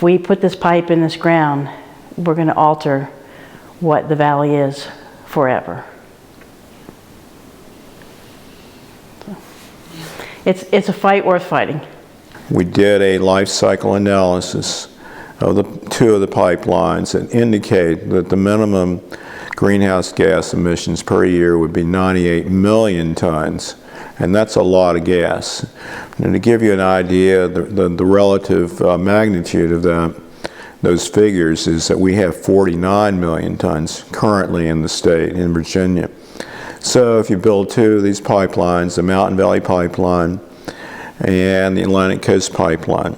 we put this pipe in this ground, we're going to alter what the valley is forever. So, it's a fight worth fighting. We did a life cycle analysis of the two of the pipelines that indicate that the minimum greenhouse gas emissions per year would be 98 million tons, and that's a lot of gas. And to give you an idea, the relative magnitude of those figures is that we have 49 million tons currently in the state, in Virginia. So if you build two of these pipelines, the Mountain Valley Pipeline and the Atlantic Coast Pipeline,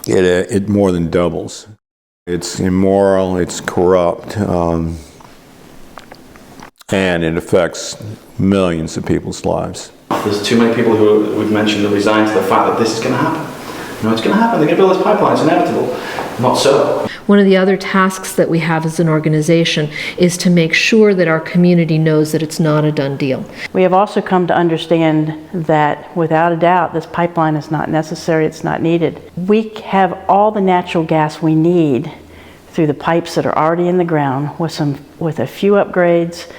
it more than doubles. It's immoral, it's corrupt, and it affects millions of people's lives. There's too many people who we've mentioned that resign to the fact that this is going to happen. No, it's going to happen. They're going to build this pipeline. It's inevitable. Not so. One of the other tasks that we have as an organization is to make sure that our community knows that it's not a done deal. We have also come to understand that without a doubt this pipeline is not necessary, it's not needed. We have all the natural gas we need through the pipes that are already in the ground with a few upgrades,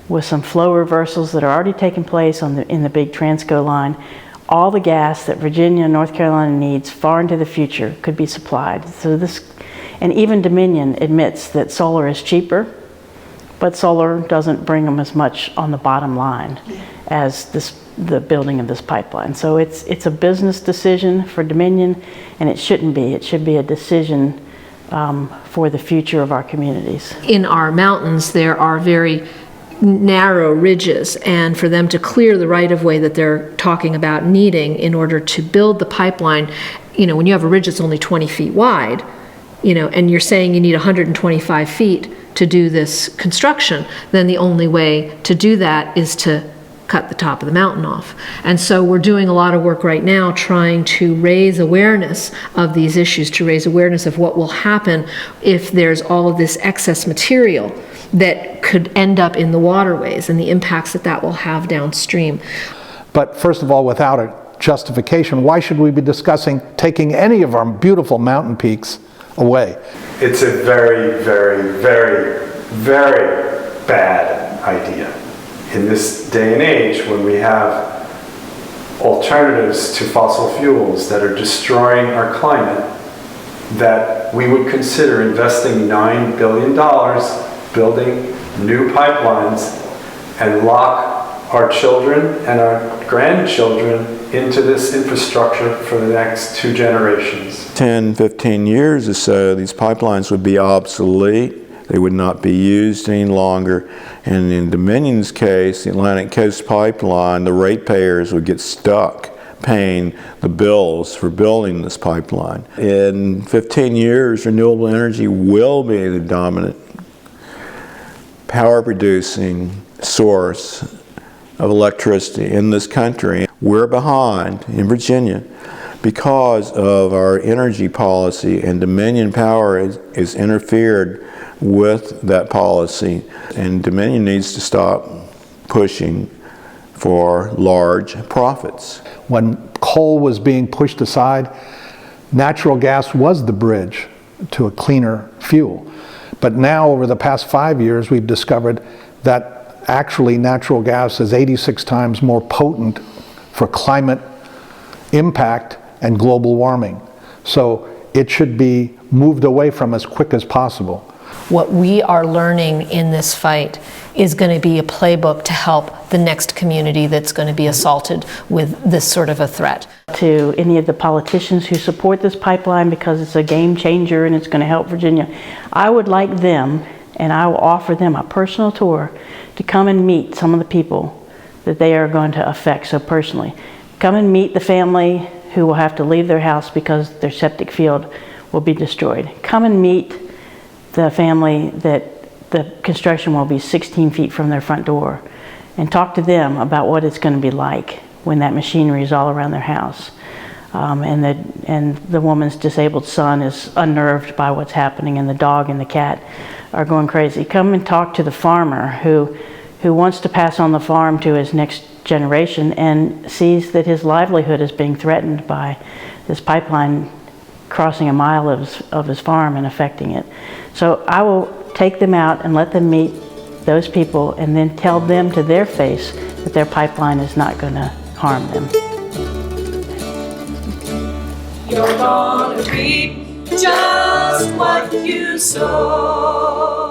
with some flow reversals that are already taking place in the big Transco line. All the gas that Virginia and North Carolina needs far into the future could be supplied. So and even Dominion admits that solar is cheaper, but solar doesn't bring them as much on the bottom line as the building of this pipeline. So it's a business decision for Dominion, and it shouldn't be. It should be a decision for the future of our communities. In our mountains, there are very narrow ridges, and for them to clear the right-of-way that they're talking about needing in order to build the pipeline, when you have a ridge that's only 20 feet wide, and you're saying you need 125 feet to do this construction, then the only way to do that is to cut the top of the mountain off. And so we're doing a lot of work right now trying to raise awareness of these issues, to raise awareness of what will happen if there's all of this excess material that could end up in the waterways and the impacts that will have downstream. But first of all, without a justification, why should we be discussing taking any of our beautiful mountain peaks away? It's a very, very, very, very bad idea. In this day and age, when we have alternatives to fossil fuels that are destroying our climate, that we would consider investing $9 billion building new pipelines and lock our children and our grandchildren into this infrastructure for the next 2 generations. 10, 15 years or so, these pipelines would be obsolete. They would not be used any longer. And in Dominion's case, the Atlantic Coast Pipeline, the ratepayers would get stuck paying the bills for building this pipeline. In 15 years, renewable energy will be the dominant power producing source of electricity in this country. We're behind in Virginia because of our energy policy, and Dominion Power is interfered with that policy, and Dominion needs to stop pushing for large profits. When coal was being pushed aside, natural gas was the bridge to a cleaner fuel. But now, over the past 5 years, we've discovered that actually natural gas is 86 times more potent for climate impact and global warming. So it should be moved away from as quick as possible. What we are learning in this fight is going to be a playbook to help the next community that's going to be assaulted with this sort of a threat. To any of the politicians who support this pipeline because it's a game changer and it's going to help Virginia, I would like them, and I will offer them a personal tour to come and meet some of the people that they are going to affect so personally. Come and meet the family who will have to leave their house because their septic field will be destroyed. Come and meet the family that the construction will be 16 feet from their front door, and talk to them about what it's going to be like when that machinery is all around their house. And the woman's disabled son is unnerved by what's happening, and the dog and the cat are going crazy. Come and talk to the farmer who wants to pass on the farm to his next generation and sees that his livelihood is being threatened by this pipeline crossing a mile of his farm and affecting it. So I will take them out and let them meet those people and then tell them to their face that their pipeline is not going to harm them. You're gonna reap just what you sow.